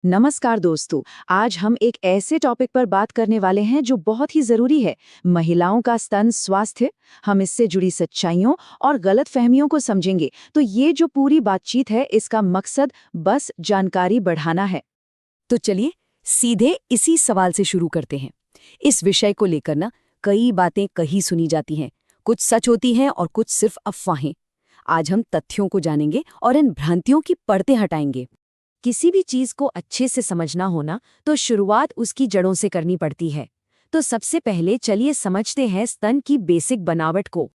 नमस्कार दोस्तों। आज हम एक ऐसे टॉपिक पर बात करने वाले हैं जो बहुत ही जरूरी है, महिलाओं का स्तन स्वास्थ्य। हम इससे जुड़ी सच्चाइयों और गलतफहमियों को समझेंगे। तो ये जो पूरी बातचीत है, इसका मकसद बस जानकारी बढ़ाना है। तो चलिए सीधे इसी सवाल से शुरू करते हैं। इस विषय को लेकर ना कई बातें कही सुनी जाती हैं, कुछ सच होती हैं और कुछ सिर्फ अफवाहें। आज हम तथ्यों को जानेंगे और इन भ्रांतियों की परतें हटाएंगे। किसी भी चीज को अच्छे से समझना होना तो शुरुआत उसकी जड़ों से करनी पड़ती है। तो सबसे पहले चलिए समझते हैं स्तन की बेसिक बनावट को।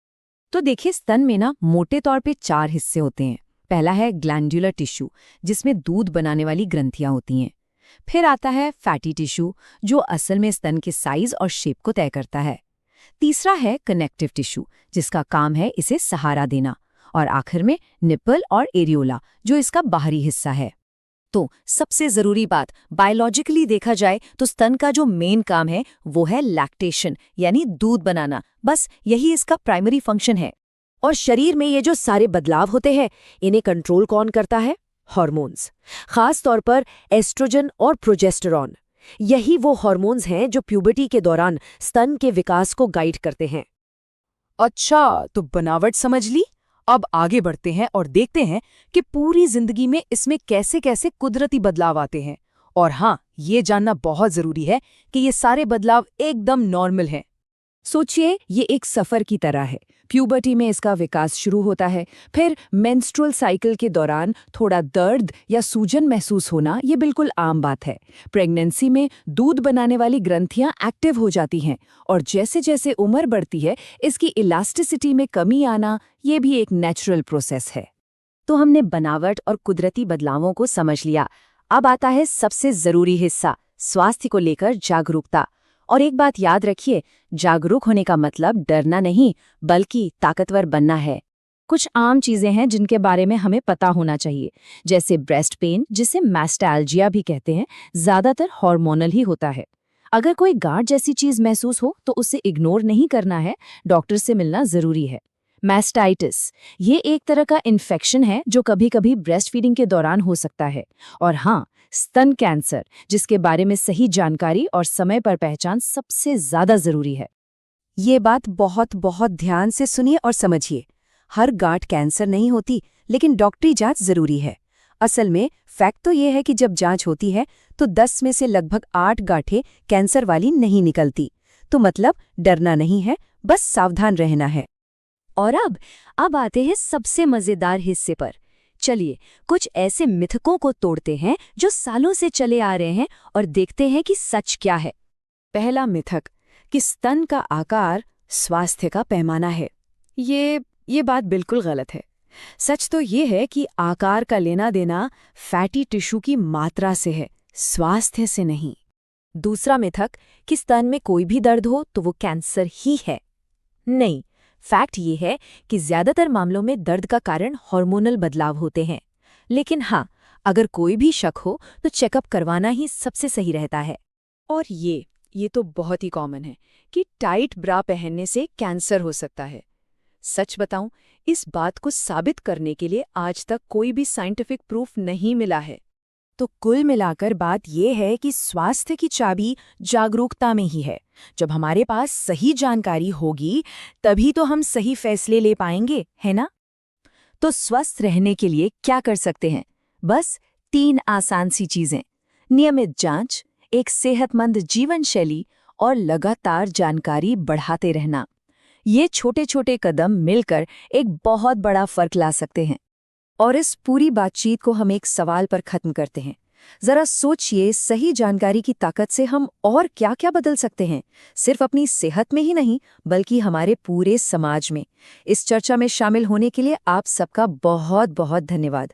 तो देखिए, स्तन में ना मोटे तौर पे 4 हिस्से होते हैं। पहला है ग्लैंड्यूलर टिश्यू, जिसमें दूध बनाने वाली ग्रंथियां होती हैं। फिर आता है फैटी टिश्यू, जो असल में स्तन के साइज और शेप को तय करता है। तीसरा है कनेक्टिव टिश्यू, जिसका काम है इसे सहारा देना। और आखिर में निप्पल और एरियोला, जो इसका बाहरी हिस्सा है। तो सबसे जरूरी बात, बायोलॉजिकली देखा जाए तो स्तन का जो मेन काम है वो है लैक्टेशन, यानी दूध बनाना। बस यही इसका प्राइमरी फंक्शन है। और शरीर में ये जो सारे बदलाव होते हैं, इन्हें कंट्रोल कौन करता है? हार्मोन्स। खास तौर पर एस्ट्रोजन और प्रोजेस्टेरॉन। यही वो हार्मोन्स हैं जो प्यूबर्टी के दौरान स्तन के विकास को गाइड करते हैं। अच्छा, तो बनावट समझ ली। अब आगे बढ़ते हैं और देखते हैं कि पूरी जिंदगी में इसमें कैसे कैसे कुदरती बदलाव आते हैं। और हाँ, ये जानना बहुत जरूरी है कि ये सारे बदलाव एकदम नॉर्मल हैं। सोचिए, ये एक सफर की तरह है। प्यूबर्टी में इसका विकास शुरू होता है, फिर मेंस्ट्रुअल साइकिल के दौरान थोड़ा दर्द या सूजन महसूस होना ये बिल्कुल आम बात है। प्रेगनेंसी में दूध बनाने वाली ग्रंथियां एक्टिव हो जाती हैं, और जैसे जैसे उम्र बढ़ती है, इसकी इलास्टिसिटी में कमी आना ये भी एक नेचुरल प्रोसेस है। तो हमने बनावट और कुदरती बदलावों को समझ लिया। अब आता है सबसे जरूरी हिस्सा, स्वास्थ्य को लेकर जागरूकता। और एक बात याद रखिए, जागरूक होने का मतलब डरना नहीं, बल्कि ताकतवर बनना है। कुछ आम चीजें हैं जिनके बारे में हमें पता होना चाहिए, जैसे ब्रेस्ट पेन, जिसे मैस्टैल्जिया भी कहते हैं, ज्यादातर हार्मोनल ही होता है। अगर कोई गांठ जैसी चीज महसूस हो तो उसे इग्नोर नहीं करना है, डॉक्टर से मिलना जरूरी है। मैस्टाइटिस, ये एक तरह का इन्फेक्शन है जो कभी कभी ब्रेस्ट फीडिंग के दौरान हो सकता है। और हाँ, स्तन कैंसर, जिसके बारे में सही जानकारी और समय पर पहचान सबसे ज्यादा जरूरी है। ये बात बहुत बहुत ध्यान से सुनिए और समझिए। हर गांठ कैंसर नहीं होती, लेकिन डॉक्टरी जांच जरूरी है। असल में फैक्ट तो ये है कि जब जांच होती है तो 10 में से लगभग 8 गांठें कैंसर वाली नहीं निकलती। तो मतलब डरना नहीं है, बस सावधान रहना है। और अब आते हैं सबसे मजेदार हिस्से पर। चलिए कुछ ऐसे मिथकों को तोड़ते हैं जो सालों से चले आ रहे हैं, और देखते हैं कि सच क्या है। पहला मिथक कि स्तन का आकार स्वास्थ्य का पैमाना है। ये बात बिल्कुल गलत है। सच तो ये है कि आकार का लेना देना फैटी टिश्यू की मात्रा से है, स्वास्थ्य से नहीं। दूसरा मिथक कि स्तन में कोई भी दर्द हो तो वो कैंसर ही है। नहीं, फैक्ट ये है कि ज्यादातर मामलों में दर्द का कारण हार्मोनल बदलाव होते हैं। लेकिन हाँ, अगर कोई भी शक हो तो चेकअप करवाना ही सबसे सही रहता है। और ये तो बहुत ही कॉमन है कि टाइट ब्रा पहनने से कैंसर हो सकता है। सच बताऊं, इस बात को साबित करने के लिए आज तक कोई भी साइंटिफिक प्रूफ नहीं मिला है। तो कुल मिलाकर बात यह है कि स्वास्थ्य की चाबी जागरूकता में ही है। जब हमारे पास सही जानकारी होगी, तभी तो हम सही फैसले ले पाएंगे, है ना? तो स्वस्थ रहने के लिए क्या कर सकते हैं? बस 3 आसान सी चीजें: नियमित जांच, एक सेहतमंद जीवन शैली और लगातार जानकारी बढ़ाते रहना। ये छोटे छोटे कदम मिलकर एक बहुत बड़ा फर्क ला सकते हैं। और इस पूरी बातचीत को हम एक सवाल पर खत्म करते हैं। जरा सोचिए, सही जानकारी की ताकत से हम और क्या क्या बदल सकते हैं, सिर्फ अपनी सेहत में ही नहीं, बल्कि हमारे पूरे समाज में। इस चर्चा में शामिल होने के लिए आप सबका बहुत बहुत धन्यवाद।